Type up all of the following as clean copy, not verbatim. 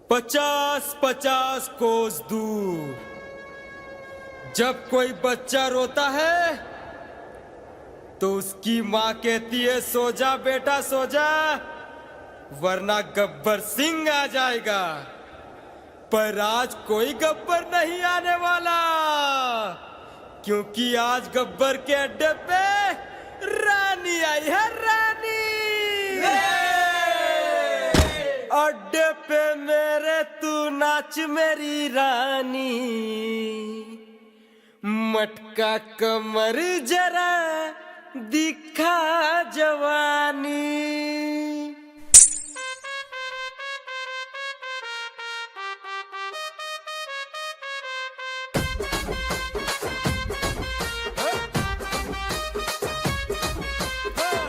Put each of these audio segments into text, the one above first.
50-50 कोस दूर जब कोई बच्चा रोता है तो उसकी माँ कहती है सो जा बेटा सो जा, वरना गब्बर सिंह आ जाएगा। पर आज कोई गब्बर नहीं आने वाला, क्योंकि आज गब्बर के अड्डे पे रानी आई है, रानी। अड्डे पे मेरे तू नाच मेरी रानी, मटका कमर जरा दिखा जवानी।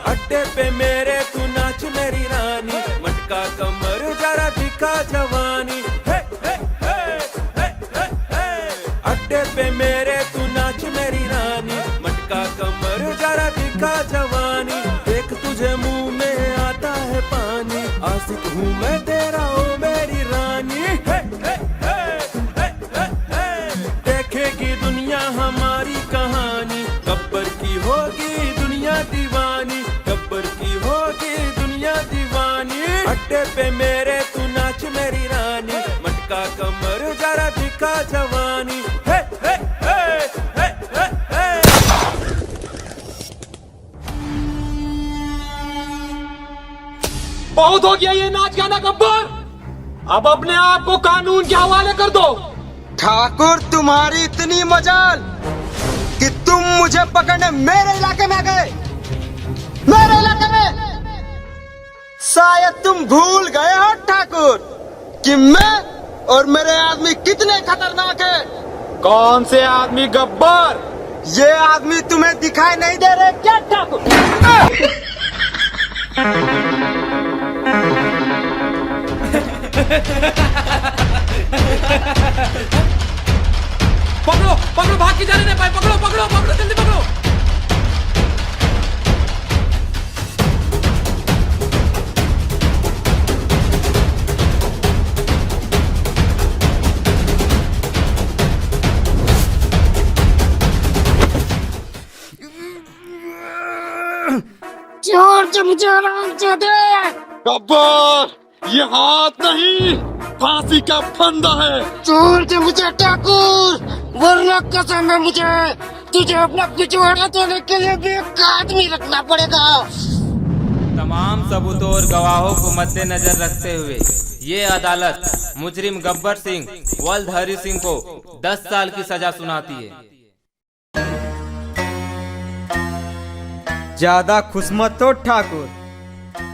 अड्डे पे मेरे तू नाच मेरी रानी, मटका कमर जरा दिखा जवानी। हे हे हे हे हे हे। अड्डे पे मेरे तू नाच मेरी रानी, मटका कमर जरा दिखा जवानी। देख तुझे मुंह में आता है पानी, आशिक हूँ मैं तेरा ओ मेरी रानी। हे हे हे हे हे हे। देखेगी दुनिया हमारी कहानी, गब्बर की होगी दुनिया दीवानी, गब्बर की होगी दुनिया दीवानी। अड्डे पे मेरे तू नाच मेरी रानी, मटका कमर जरा दिखा जवानी। हे हे हे हे हे हे। बहुत हो गया ये नाच गाना गब्बर, अब अपने आप को कानून के हवाले कर दो। ठाकुर तुम्हारी इतनी मजाल कि तुम मुझे पकड़ने मेरे इलाके में आ गए, मेरे इलाके में। शायद तुम भूल गए हो ठाकुर कि मैं और मेरे आदमी कितने खतरनाक हैं। कौन से आदमी गब्बर? ये आदमी तुम्हें दिखाई नहीं दे रहे क्या ठाकुर? पकड़ो पकड़ो, भाग के जाने नहीं पाए, पकड़ो पकड़ो पकड़ो, जल्दी पकड़ो। जोर से मुझे आराम से दे। गब्बर, ये हाथ नहीं, फांसी का फंदा है। जोर से मुझे ठाकुर, वरना कसम है मुझे तुझे अपना पिछवाड़ा देने के लिए भी एक आदमी रखना पड़ेगा। तमाम सबूतों और गवाहों को मद्देनजर रखते हुए ये अदालत मुजरिम गब्बर सिंह वल्द हरी सिंह को 10 साल की सजा सुनाती है। ज्यादा खुश मत हो ठाकुर,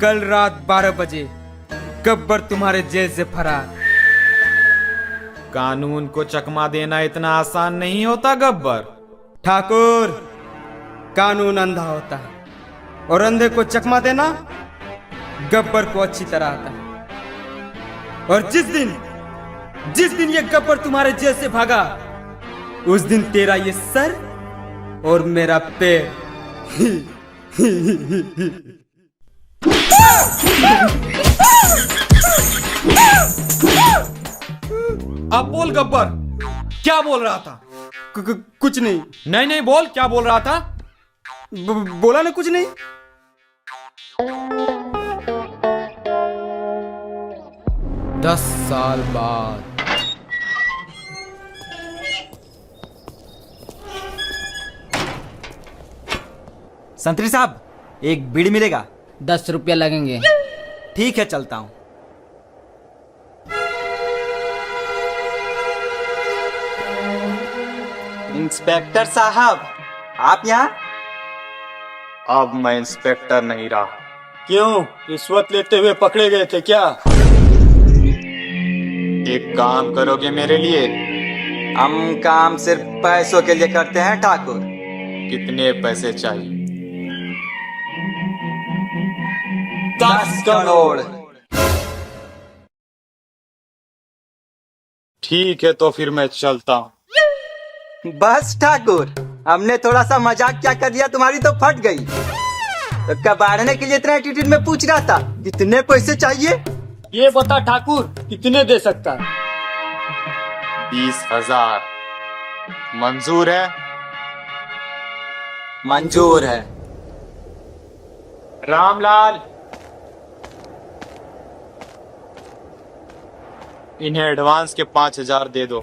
कल रात 12 बजे गब्बर तुम्हारे जेल से फरार। कानून को चकमा देना इतना आसान नहीं होता गब्बर। ठाकुर, कानून अंधा होता है और अंधे को चकमा देना गब्बर को अच्छी तरह आता है। और जिस दिन ये गब्बर तुम्हारे जेल से भागा, उस दिन तेरा ये सर और मेरा पैर अब बोल गब्बर, क्या बोल रहा था? कुछ नहीं। नहीं नहीं बोल, क्या बोल रहा था? बोला ना कुछ नहीं। 10 साल बाद संतरी साहब, एक बीड़ी मिलेगा? 10 रुपया लगेंगे। ठीक है, चलता हूं। इंस्पेक्टर साहब, आप यहाँ? अब मैं इंस्पेक्टर नहीं रहा। क्यों, रिश्वत लेते हुए पकड़े गए थे क्या? एक काम करोगे मेरे लिए? हम काम सिर्फ पैसों के लिए करते हैं ठाकुर। कितने पैसे चाहिए? 10 करोड़। ठीक है, तो फिर मैं चलता हूँ। बस ठाकुर, हमने थोड़ा सा मजाक क्या कर दिया, तुम्हारी तो फट गई। तो कबाड़ने के लिए इतना एटीट्यूड में पूछ रहा था कितने पैसे चाहिए? ये बता ठाकुर कितने दे सकता है? 20,000 मंजूर है? मंजूर है। रामलाल, इन्हें एडवांस के 5,000 दे दो।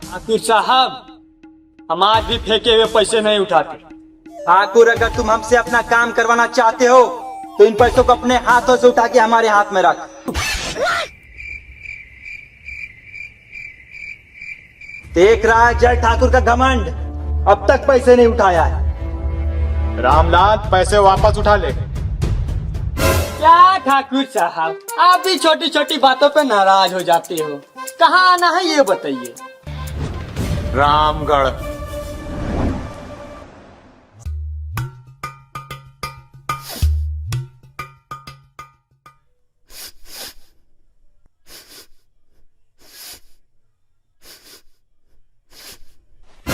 ठाकुर साहब, हम आज भी फेंके हुए पैसे नहीं उठाते। ठाकुर, अगर तुम हमसे अपना काम करवाना चाहते हो तो इन पैसों को अपने हाथों से उठा के हमारे हाथ में रख। देख रहा है जय ठाकुर का घमंड, अब तक पैसे नहीं उठाया है। रामलाल, पैसे वापस उठा ले। क्या ठाकुर साहब, आप भी छोटी छोटी बातों पे नाराज हो जाते हो। कहाँ आना है ये बताइए। रामगढ़।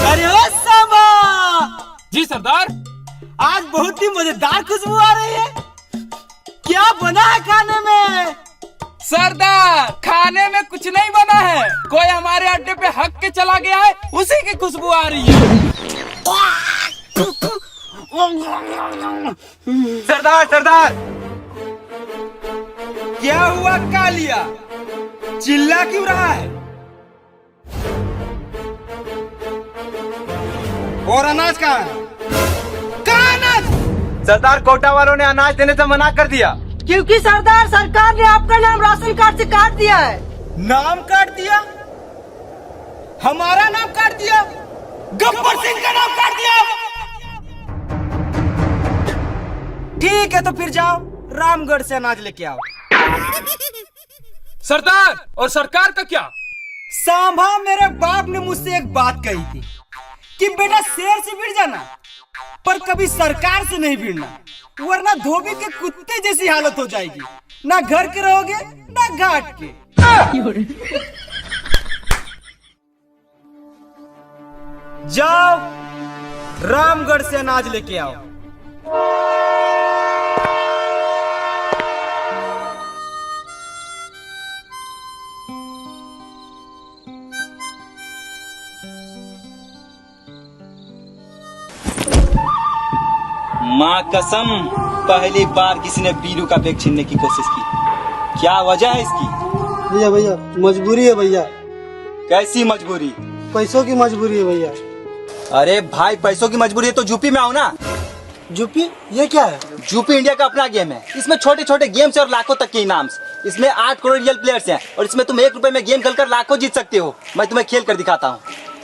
अरे ओ सांबा! जी सरदार। आज बहुत ही मजेदार खुशबू आ रही है। क्या बना है खाने में? सरदार, खाने में कुछ नहीं बना है, कोई हमारे अड्डे पे हक के चला गया है, उसी की खुशबू आ रही है। सरदार सरदार, क्या हुआ कालिया? चिल्ला क्यों रहा है? और अनाज कहाँ है? कहाँ अनाज? सरदार, कोटा वालों ने अनाज देने से मना कर दिया। क्योंकि सरदार, सरकार ने आपका नाम राशन कार्ड से काट दिया है। नाम काट दिया? हमारा नाम काट दिया? गब्बर सिंह का नाम काट दिया? ठीक है, तो फिर जाओ रामगढ़ से अनाज लेके आओ। सरदार, और सरकार का क्या? सांभा, मेरे बाप ने मुझसे एक बात कही थी कि बेटा शेर से भिड़ जाना, पर कभी सरकार से नहीं भिड़ना, वरना धोबी के कुत्ते जैसी हालत हो जाएगी। ना घर के रहोगे ना घाट के। जाओ रामगढ़ से अनाज लेके आओ। माँ कसम, पहली बार किसी ने बीरू का बैग छीनने की कोशिश की। क्या वजह है इसकी? भैया भैया, मजबूरी है भैया। कैसी मजबूरी? पैसों की मजबूरी है भैया। अरे भाई, पैसों की मजबूरी है तो यूपी में आओ ना। यूपी? ये क्या है? यूपी इंडिया का अपना गेम है। इसमें छोटे छोटे गेम्स और लाखों तक के इनाम। इसमें 8 करोड़ रियल प्लेयर्स हैं और इसमें तुम 1 रुपए में गेम खेलकर लाखों जीत सकते हो। मैं तुम्हें खेल कर दिखाता हूँ।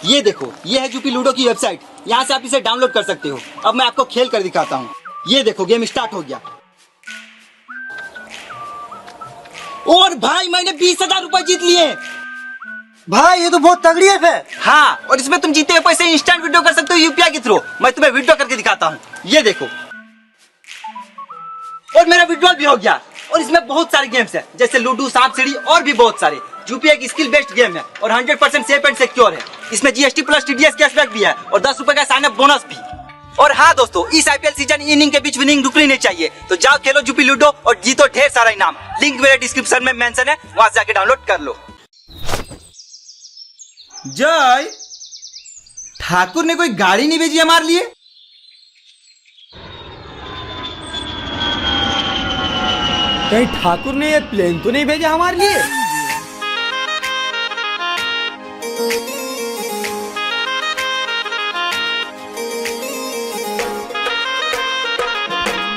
ये देखो, ये है यूपी लूडो की वेबसाइट। यहाँ से आप इसे डाउनलोड कर सकते हो। अब मैं आपको खेल कर दिखाता हूँ। ये देखो, गेम स्टार्ट हो गया। और भाई, मैंने 20,000 रुपए जीत लिए। भाई, ये तो बहुत तगड़ी है फिर। हाँ, और इसमें तुम जीते हुए पैसे इंस्टेंट विड्रॉ कर सकते हो यूपीआई के थ्रू। मैं तुम्हें विड्रॉ करके दिखाता हूँ। ये देखो, और मेरा विड्रॉल भी हो गया। और इसमें बहुत सारे गेम्स हैं, जैसे लूडो, सांप सीढ़ी और भी बहुत सारे। यूपीआई की स्किल बेस्ड गेम है और 100% सेफ एंड सिक्योर है। इसमें जीएसटी प्लस टीडीएस कैशबैक भी है और 10 रुपए का साइन अप बोनस भी। और हाँ दोस्तों, इस आईपीएल सीजन इनिंग के बीच विनिंग रुकनी नहीं चाहिए। तो जाओ खेलो यूपी लूडो और जीतो ढेर सारा इनाम। लिंक मेरे डिस्क्रिप्शन में मेंशन है, वहां से जाके डाउनलोड कर लो। जय ठाकुर ने कोई गाड़ी नहीं भेजी हमारे लिए? कहीं ठाकुर ने ये प्लेन तो नहीं भेजा हमारे लिए?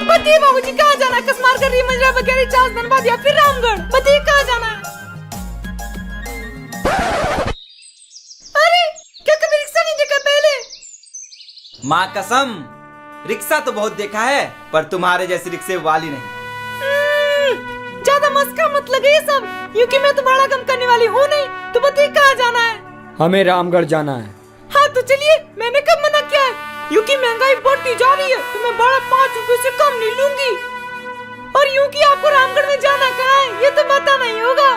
बताइए बाबूजी, कहाँ जाना है? कसमार कर रही मंजरा बगैर चार्ज बनवा दिया, फिर रामगढ़। बताइए कहाँ जाना है? अरे, क्या कभी रिक्शा नहीं देखा पहले? माँ कसम, रिक्शा तो बहुत देखा है, पर तुम्हारे जैसी रिक्शे वाली नहीं। ज्यादा मस्का मत लगे ये सब, क्योंकि मैं तुम्हारा गम करने वाली हूँ नहीं। तो बताइए कहाँ जाना है? हमें रामगढ़ जाना है। हाँ तो चलिए, मैंने कब मना किया है? क्योंकि महंगाई बढ़ती जा रही है तो मैं बड़ा 5 रुपए से कम नहीं लूंगी। और यूं कि आपको रामगढ़ में जाना कहाँ है ये तो बताना ही होगा।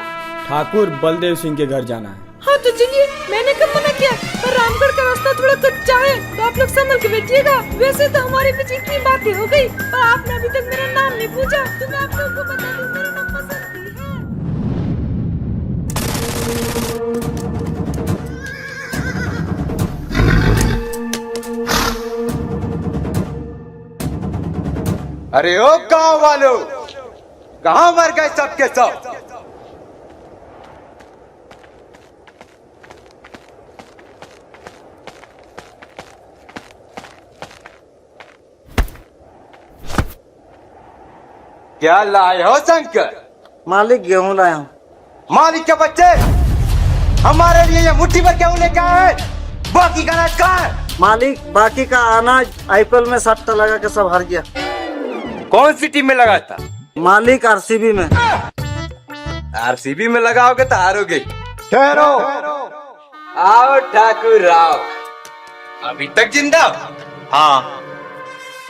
ठाकुर बलदेव सिंह के घर जाना है। हाँ तो चलिए, मैंने कब मना किया? पर रामगढ़ का रास्ता थोड़ा कच्चा है तो आप लोग संभल के बैठिएगा। वैसे तो हमारे बीच इतनी बातें हो गई, पर आपने अभी तक मेरा नाम नहीं पूछा, तो मैं आप लोगों को बता दूं मेरा नाम बसंती है। अरे ओ गांव वालों, कहां मर गए सबके सब? क्या लाए हो शंकर? मालिक गेहूं लाया हूँ। मालिक के बच्चे, हमारे लिए ये मुट्ठी भर गेहूं लेके आए, बाकी का अनाज कहाँ है? मालिक बाकी का अनाज आईपीएल में सट्टा लगा के सब हार गया। कौन सी टीम में लगा था? मालिक आरसीबी में। आरसीबी में लगाओगे तो हारोगे। ठहरो, आओ ठाकुर आओ। अभी तक जिंदा? हाँ,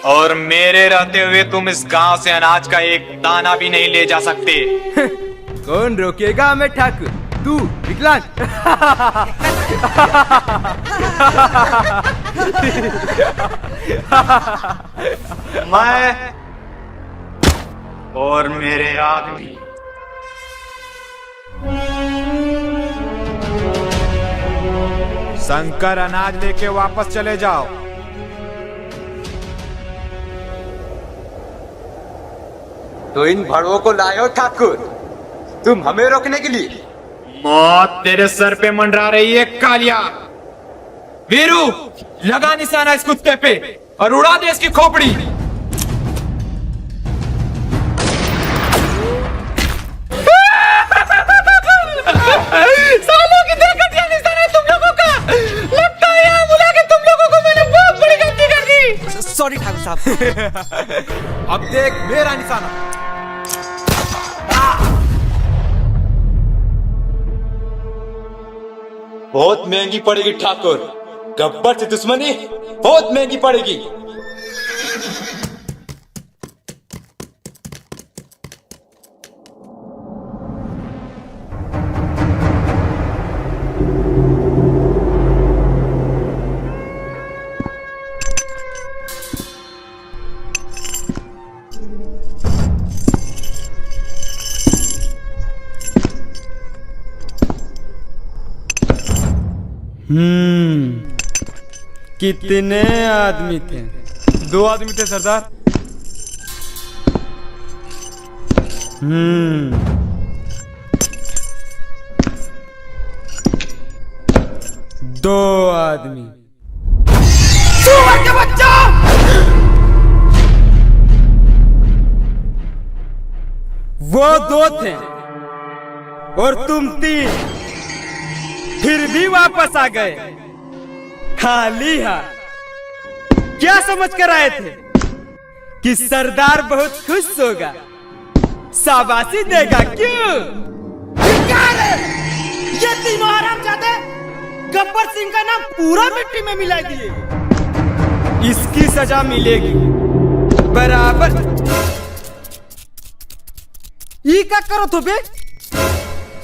और मेरे रहते हुए तुम इस गांव से अनाज का एक दाना भी नहीं ले जा सकते। कौन रोकेगा हमें ठाकुर? तू विकलांग। मैं और मेरे आदमी। शंकर, अनाज लेके वापस चले जाओ। तो इन भड़वों को लाए हो ठाकुर, तुम हमें रोकने के लिए? मौत तेरे सर पे मंडरा रही है कालिया। वीरू, लगा निशाना इस कुत्ते पे और उड़ा दे इसकी खोपड़ी। सालों की दुर्घटना निशाना है तुम लोगों का। लगता है यहाँ बुला के तुम लोगों को मैंने बहुत बड़ी गलती कर दी। सॉरी ठाकुर साहब। अब देख मेरा निशाना। बहुत महंगी पड़ेगी ठाकुर, गब्बर से दुश्मनी बहुत महंगी पड़ेगी। कितने आदमी थे? 2 आदमी थे सरदार। दो आदमी। सुअर का बच्चा! वो 2 थे और तुम 3, फिर भी वापस आ गए खाली हाथ। क्या समझ कर आए थे कि सरदार बहुत खुश होगा, शाबाशी देगा? क्यों? ये तीनों हरामजादे गब्बर सिंह का नाम पूरा मिट्टी में मिला दिए। इसकी सजा मिलेगी बराबर। ये क्या करो तो बे?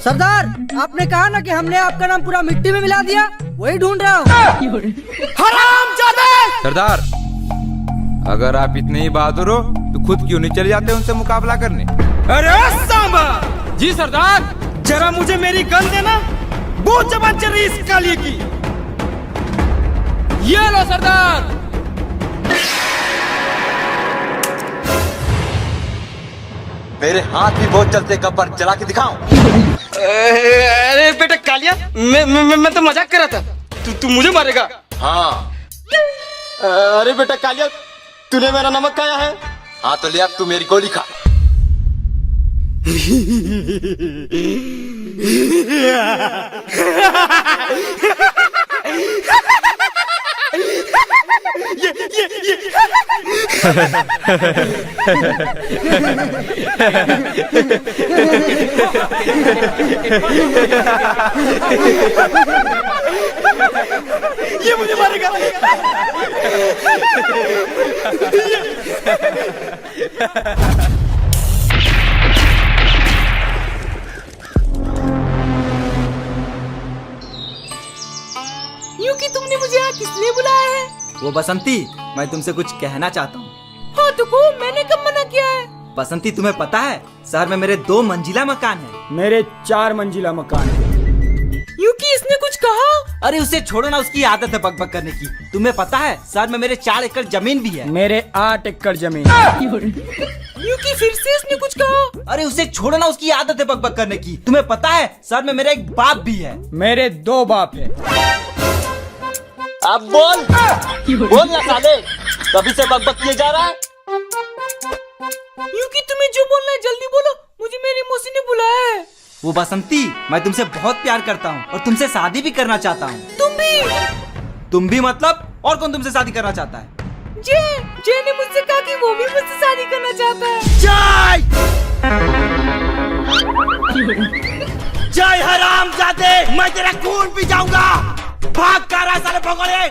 सरदार, आपने कहा ना कि हमने आपका नाम पूरा मिट्टी में मिला दिया, वही ढूंढ रहा हूँ। हरामजादे! सरदार, अगर आप इतने ही बहादुर हो तो खुद क्यों नहीं चले जाते उनसे मुकाबला करने? अरे सांबा! जी सरदार। जरा मुझे मेरी गन देना, बहुत जबान चल रही इस काली की। ये लो सरदार। मेरे हाथ भी बहुत चलते, गब्बर चला के दिखाऊं? अरे बेटा कालिया, मैं तो मजाक कर रहा था। तू मुझे मारेगा? हाँ। अरे बेटा कालिया, तूने मेरा नमक खाया है? हाँ तो ले, अब तू मेरी गोली खा। ये मुझे मारेगा। यूं कि तुमने मुझे यहाँ किस लिए बुलाया है? वो बसंती, मैं तुमसे कुछ कहना चाहता हूँ। हाँ तो को मैंने कब मना किया है? बसंती, तुम्हें पता है शहर में मेरे 2 मंजिला मकान है। मेरे 4 मंजिला मकान है। यूकी इसने कुछ कहा? अरे उसे छोड़ो ना, उसकी आदत है बकबक करने की। तुम्हें पता है शहर में मेरे 4 एकड़ जमीन भी है। मेरे 8 एकड़ जमीन। यूकी फिर से इसने कुछ कहा? अरे उसे छोड़ो ना, उसकी आदत है बकबक करने की। तुम्हें पता है शहर में मेरा एक बाप भी है। मेरे 2 बाप है। अब बोल ना साले, कभी से बकबक किए जा रहा है। यूकी तुम्हें जो बोलना है जल्दी बोलो, मुझे मेरी मौसी ने बुलाया है। वो बसंती, मैं तुमसे बहुत प्यार करता हूँ और तुमसे शादी भी करना चाहता हूँ। तुम भी मतलब? और कौन तुमसे शादी करना चाहता है? जय ने मुझसे कहा कि वो भी मुझसे शादी करना चाहता है। जय हरामजादे, मैं तेरा खून पी जाऊंगा। भाग कर रहा साले भगोड़े।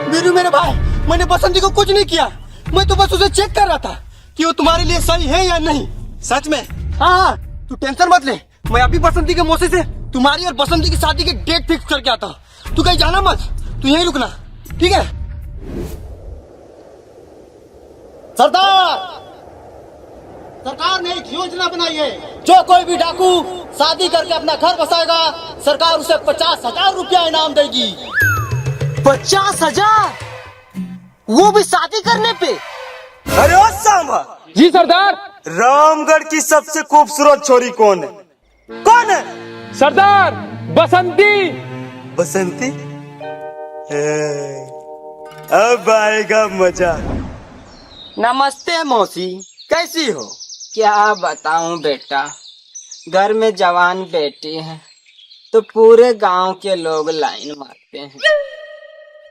वीरू मेरे भाई, मैंने बसंती को कुछ नहीं किया। मैं तो बस उसे चेक कर रहा था कि वो तुम्हारे लिए सही है या नहीं। सच में? हाँ, तू टेंशन मत ले। मैं अभी बसंती के मौसी से तुम्हारी और बसंती की शादी की डेट फिक्स करके आता हूँ। तू कहीं जाना मत, तू यहीं रुकना, ठीक है? सरकार ने एक योजना बनाई है। जो कोई भी डाकू शादी करके अपना घर बसाएगा, सरकार उसे 50,000 रुपया इनाम देगी। 50,000? वो भी शादी करने पे? अरे ओ सांबा। जी सरदार। रामगढ़ की सबसे खूबसूरत छोरी कौन है? कौन है? सरदार बसंती। बसंती? अब आएगा मजा। नमस्ते मौसी, कैसी हो? क्या बताऊं बेटा, घर में जवान बेटी है तो पूरे गांव के लोग लाइन मारते हैं।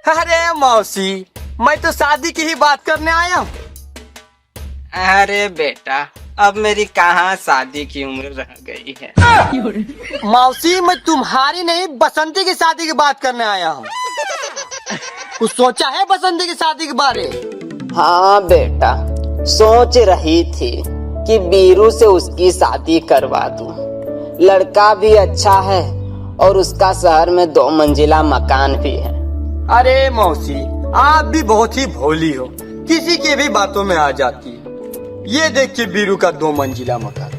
अरे मौसी, मैं तो शादी की ही बात करने आया हूँ। अरे बेटा, अब मेरी कहाँ शादी की उम्र रह गई है। मौसी, मैं तुम्हारी नहीं बसंती की शादी की बात करने आया हूँ। कुछ सोचा है बसंती की शादी के बारे? हाँ बेटा, सोच रही थी कि बीरू से उसकी शादी करवा दूं। लड़का भी अच्छा है और उसका शहर में 2 मंजिला मकान भी है। अरे मौसी, आप भी बहुत ही भोली हो, किसी की भी बातों में आ जाती है। ये देखिए बीरू का 2 मंजिला मकान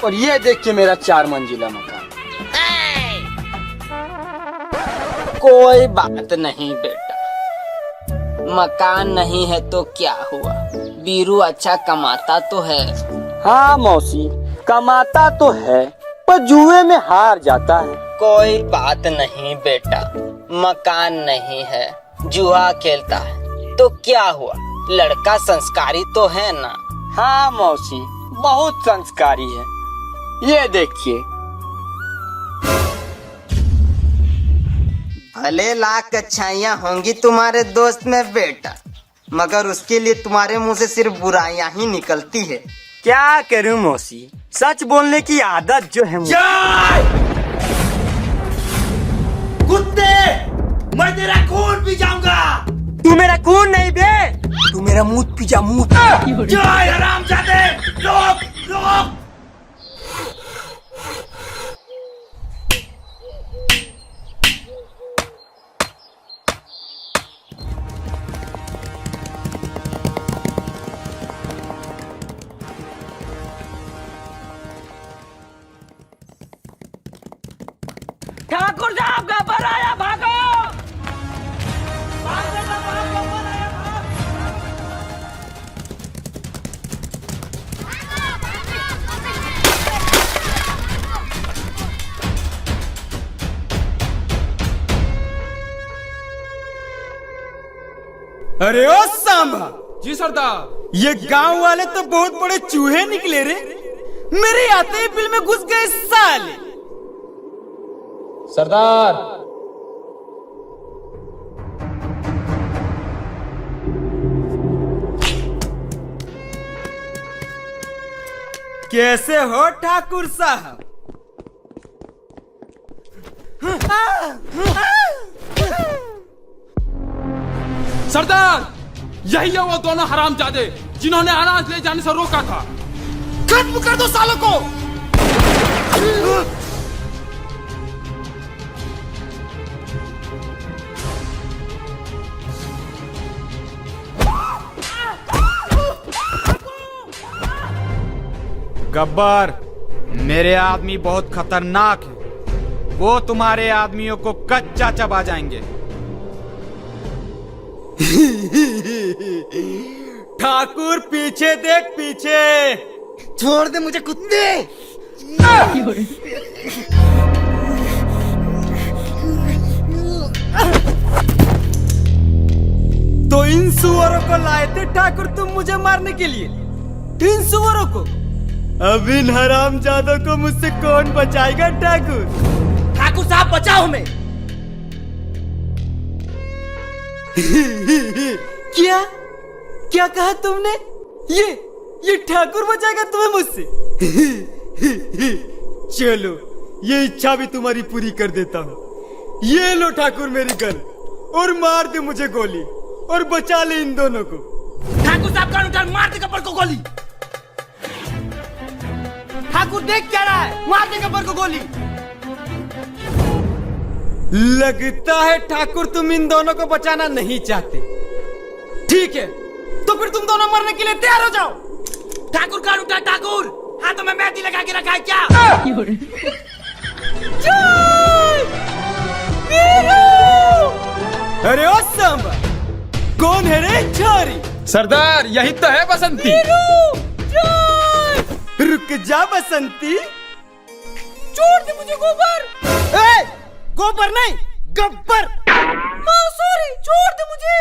और ये देखिए मेरा 4 मंजिला मकान। कोई बात नहीं बेटा, मकान नहीं है तो क्या हुआ, बीरू अच्छा कमाता तो है। हाँ मौसी, कमाता तो है पर जुए में हार जाता है। कोई बात नहीं बेटा, मकान नहीं है, जुआ खेलता है तो क्या हुआ, लड़का संस्कारी तो है ना। हाँ मौसी, बहुत संस्कारी है। ये देखिए। भले लाख अच्छाइयाँ होंगी तुम्हारे दोस्त में बेटा, मगर उसके लिए तुम्हारे मुंह से सिर्फ बुराइयां ही निकलती है। क्या करूं मौसी, सच बोलने की आदत जो है कुत्ते, मैं तेरा खून पी जाऊंगा। तू मेरा खून नहीं बे, तू मेरा मूत पी जा, मूत। जय हरामजादे, रोक रोक। ठाकुर साहब गब्बर आया, भागो। अरे ओ सांबा। जी सरदार। ये गांव वाले तो बहुत बड़े चूहे निकले रे, मेरे आते ही बिल में घुस गए साले। सरदार। कैसे हो ठाकुर साहब? सरदार, यही है वो दोनों हरामजादे जिन्होंने अनाज ले जाने से रोका था। खत्म कर दो सालों को। गब्बर, मेरे आदमी बहुत खतरनाक है। वो तुम्हारे आदमियों को कच्चा चबा जाएंगे। ठाकुर पीछे देख, पीछे। छोड़ दे मुझे कुत्ते। तो इन सुअरों को लाए थे ठाकुर तुम मुझे मारने के लिए? इन सुअरों को? अब इन हरामजादों को मुझसे कौन बचाएगा ठाकुर? ठाकुर साहब बचाओ हमें। क्या क्या कहा तुमने? ये ठाकुर बचाएगा तुम्हें मुझसे? चलो, ये इच्छा भी तुम्हारी पूरी कर देता हूँ। ये लो ठाकुर मेरी गन, और मार दे मुझे गोली, और बचा ले इन दोनों को। ठाकुर साहब का उठा, मार दे गब्बर को गोली। ठाकुर देख क्या रहा है, मार दे गब्बर को गोली। लगता है ठाकुर तुम इन दोनों को बचाना नहीं चाहते। ठीक है, तो फिर तुम दोनों मरने के लिए तैयार हो जाओ। ठाकुर का उठा, ठाकुर हाथों में मेहंदी लगा के रखा है क्या? अरे ओ सांबा, कौन है रे छोरी? सरदार, यही तो है बसंती। रुक जा बसंती। छोड़ दे मुझे गोबर। ए, गोबर नहीं, गब्बर। सॉरी, छोड़ दे मुझे।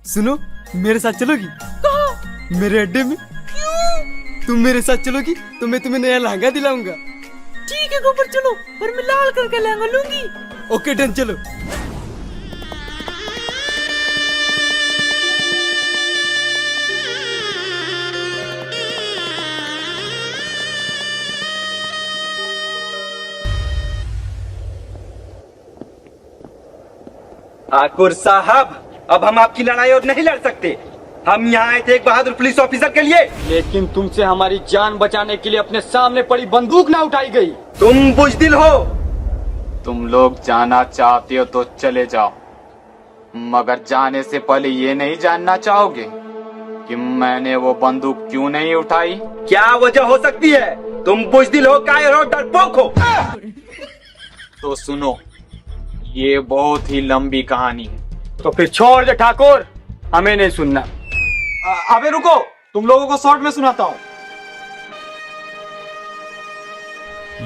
सुनो, मेरे साथ चलोगी? कहाँ? मेरे अड्डे में। क्यों? तुम मेरे साथ चलोगी तो मैं तुम्हें नया लहंगा दिलाऊंगा। ठीक है गोबर, चलो, पर मैं लाल करके लहंगा लूंगी। ओके डन, चलो। ठाकुर साहब, अब हम आपकी लड़ाई और नहीं लड़ सकते। हम यहाँ आए थे एक बहादुर पुलिस ऑफिसर के लिए। लेकिन तुमसे हमारी जान बचाने के लिए अपने सामने पड़ी बंदूक ना उठाई गई। तुम बुजदिल हो। तुम लोग जाना चाहते हो तो चले जाओ, मगर जाने से पहले ये नहीं जानना चाहोगे कि मैंने वो बंदूक क्यों नहीं उठाई? क्या वजह हो सकती है? तुम बुजदिल हो, कायर हो, डरपोक हो। तो सुनो, ये बहुत ही लंबी कहानी है। तो फिर छोड़ दे ठाकुर, हमें नहीं सुनना। अबे रुको, तुम लोगों को शॉर्ट में सुनाता हूँ।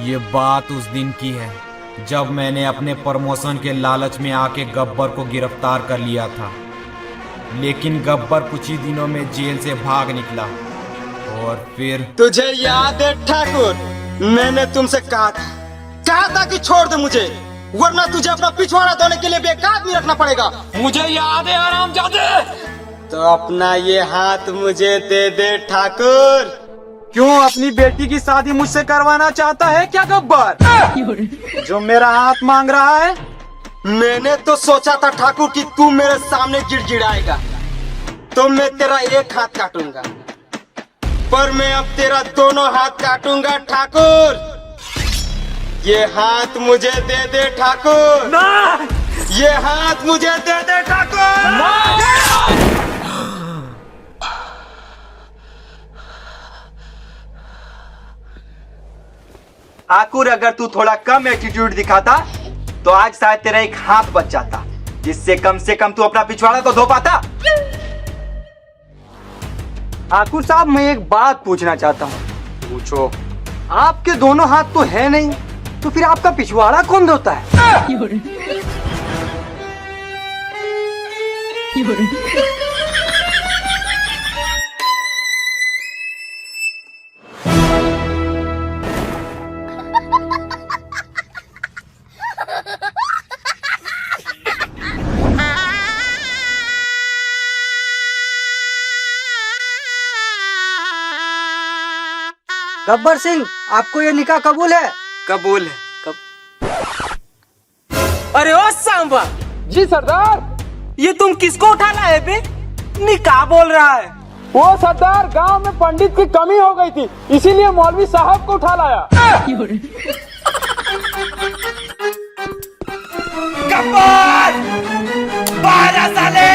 ये बात उस दिन की है जब मैंने अपने प्रमोशन के लालच में आके गब्बर को गिरफ्तार कर लिया था। लेकिन गब्बर कुछ ही दिनों में जेल से भाग निकला, और फिर तुझे याद है ठाकुर, मैंने तुमसे कहा था कि छोड़ दे मुझे, वरना तुझे अपना पिछवाड़ा धोने के लिए बेकार आदमी रखना पड़ेगा। मुझे याद है हरामजादे। तो अपना ये हाथ मुझे दे दे ठाकुर। क्यों, अपनी बेटी की शादी मुझसे करवाना चाहता है क्या गब्बर, जो मेरा हाथ मांग रहा है? मैंने तो सोचा था ठाकुर कि तू मेरे सामने गिड़गिड़ाएगा तो मैं तेरा एक हाथ काटूंगा, पर मैं अब तेरा दोनों हाथ काटूंगा ठाकुर। ये हाथ मुझे दे दे ठाकुर। ना! ये हाथ मुझे दे दे ठाकुर। ठाकुर, अगर तू थोड़ा कम एटीट्यूड दिखाता तो आज शायद तेरा एक हाथ बच जाता, जिससे कम से कम तू अपना पिछवाड़ा तो धो पाता। ठाकुर साहब, मैं एक बात पूछना चाहता हूँ। पूछो। आपके दोनों हाथ तो है नहीं, तो फिर आपका पिछवाड़ा कौन धोता है? गब्बर सिंह, आपको ये निकाह कबूल है? कबूल है। अरे ओ सांबा। जी सरदार। ये तुम किसको उठा लाए बे? निकाह बोल रहा है। वो सरदार, गांव में पंडित की कमी हो गई थी, इसीलिए मौलवी साहब को उठा लाया। गब्बर! बाहर आ साले!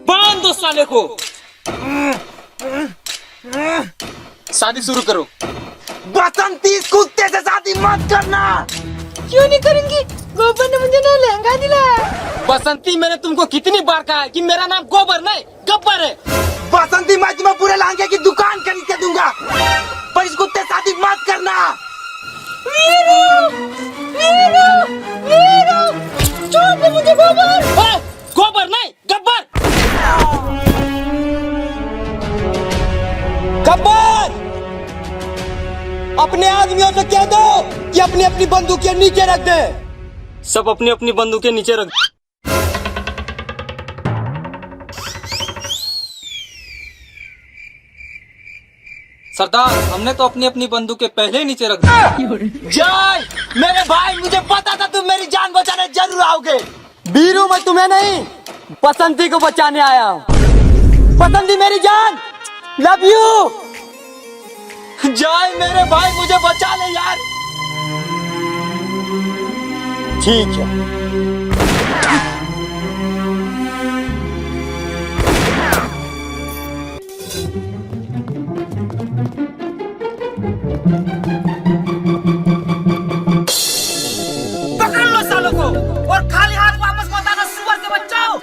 बांध दो साले को। शादी शुरू करो। बसंती, इस कुत्ते से शादी मत करना। क्यों नहीं करेंगी? गोबर ने मुझे ना लहंगा दिलाया। बसंती, मैंने तुमको कितनी बार कहा है कि मेरा नाम गोबर नहीं गब्बर है। बसंती, मैं तुम्हें पूरे लहंगे की दुकान खरीद के दूंगा, पर इस कुत्ते से शादी मत करना। वीरू, वीरू, वीरू, छोड़ दे मुझे गोबर। गोबर नहीं गब्बर। गब्बर, अपने आदमियों से कह दो कि अपनी अपनी बंदूकें नीचे रख दे। सब अपनी अपनी बंदूकें नीचे रख। सरदार, हमने तो अपनी अपनी बंदूकें पहले ही नीचे रख दी। जय मेरे भाई, मुझे पता था तुम मेरी जान बचाने जरूर आओगे। वीरू, मैं तुम्हें नहीं, बसंती को बचाने आया हूँ। बसंती मेरी जान, लव यू। जय मेरे भाई, मुझे बचा ले यार। ठीक है। पकड़ लो सालों को और खाली हाथ वापस मत आना, सुअर के बच्चों।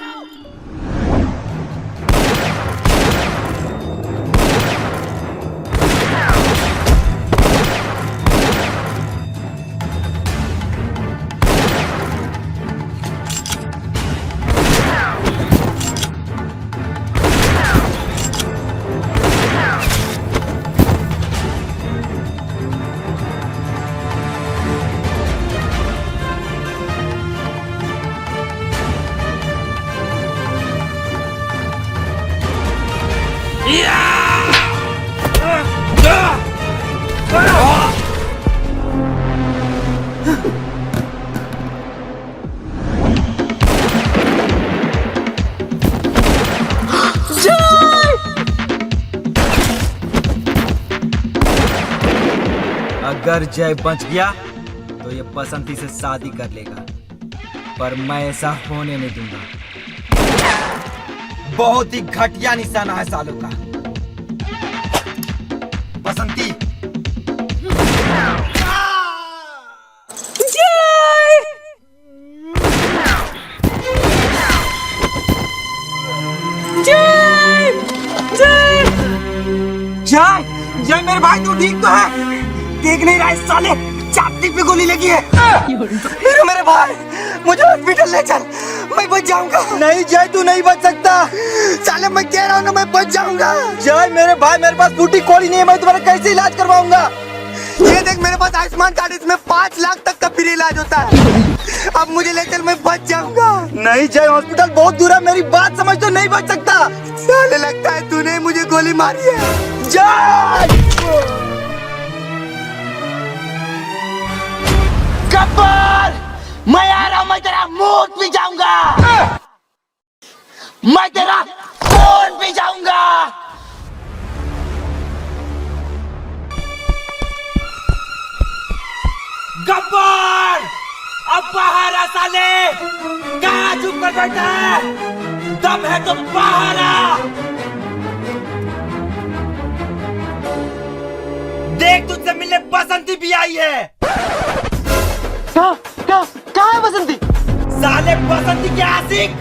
अगर जय बच गया तो ये बसंती से शादी कर लेगा, पर मैं ऐसा होने नहीं दूंगा। बहुत ही घटिया निशाना है सालों का। बसंती, जय जय मेरे भाई, तू ठीक तो है? देख नहीं रहा इस साले छाती पे गोली लगी है। मेरे भाई, मुझे हॉस्पिटल ले चल, मैं बच जाऊंगा। नहीं जय, तू नहीं बच सकता। साले मैं कह रहा हूँ ना, मैं बच जाऊंगा। जय मेरे भाई, मेरे पास फूटी कोड़ी नहीं है, मैं तुम्हारा कैसे इलाज करवाऊंगा? ये देख, मेरे पास आयुष्मान कार्ड, इसमें 5 लाख तक का फ्री इलाज होता है। अब मुझे ले चल, मैं बच जाऊंगा। नहीं जय, हॉस्पिटल बहुत दूर है, मेरी बात समझ, तो नहीं बच सकता। साले लगता है तूने मुझे गोली मारी है। जय गब्बर, मैं आ रहा हूं, मैं तेरा मूड पी जाऊंगा, मैं तेरा खून पी जाऊंगा। गब्बर, अब बाहर आ साले, कहाँ चुप कर बैठा है? दम है तो बाहर आ। देख, तुझसे मिलने बसंती भी आई है। कहाँ है बसंती? साले बसंती के आशिक।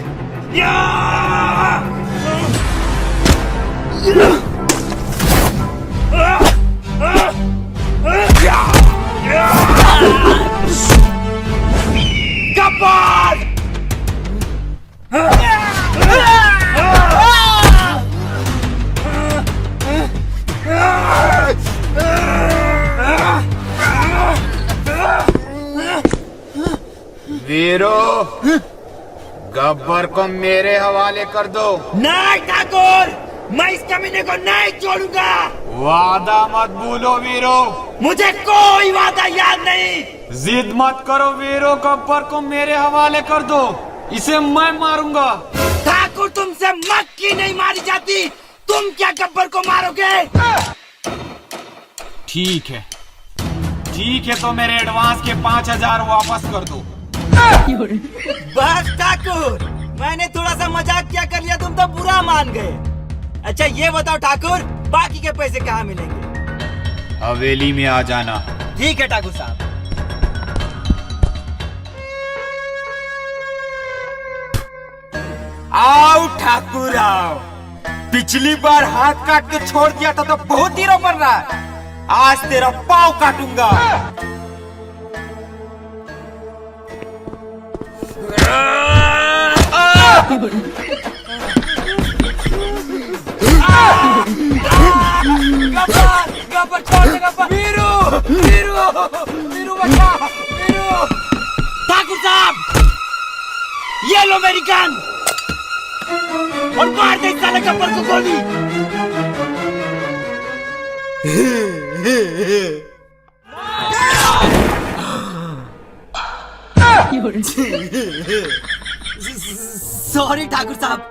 गब्बर, वीरो, गब्बर को मेरे हवाले कर दो। नहीं ठाकुर, मैं इस कमीने को नहीं छोड़ूंगा। वादा मत भूलो वीरो। मुझे कोई वादा याद नहीं। जिद मत करो वीरो, गब्बर को मेरे हवाले कर दो, इसे मैं मारूंगा। ठाकुर तुमसे मक्खी नहीं मारी जाती, तुम क्या गब्बर को मारोगे? ठीक है तो मेरे एडवांस के 5,000 वापस कर दो। बस ठाकुर, मैंने थोड़ा सा मजाक क्या कर लिया, तुम तो बुरा मान गए। अच्छा ये बताओ ठाकुर, बाकी के पैसे कहाँ मिलेंगे? हवेली में आ जाना। ठीक है ठाकुर साहब। आओ ठाकुर आओ। पिछली बार हाथ काट के छोड़ दिया था तो बहुत हीरो बन रहा है, आज तेरा पाँव काटूंगा। गब्बर छोड़ दे गब्बर। वीरू बचा, वीरू। ठाकुर साहब ये लो मेरी गन और मार दे साले गब्बर को गोली। सॉरी ठाकुर साहब।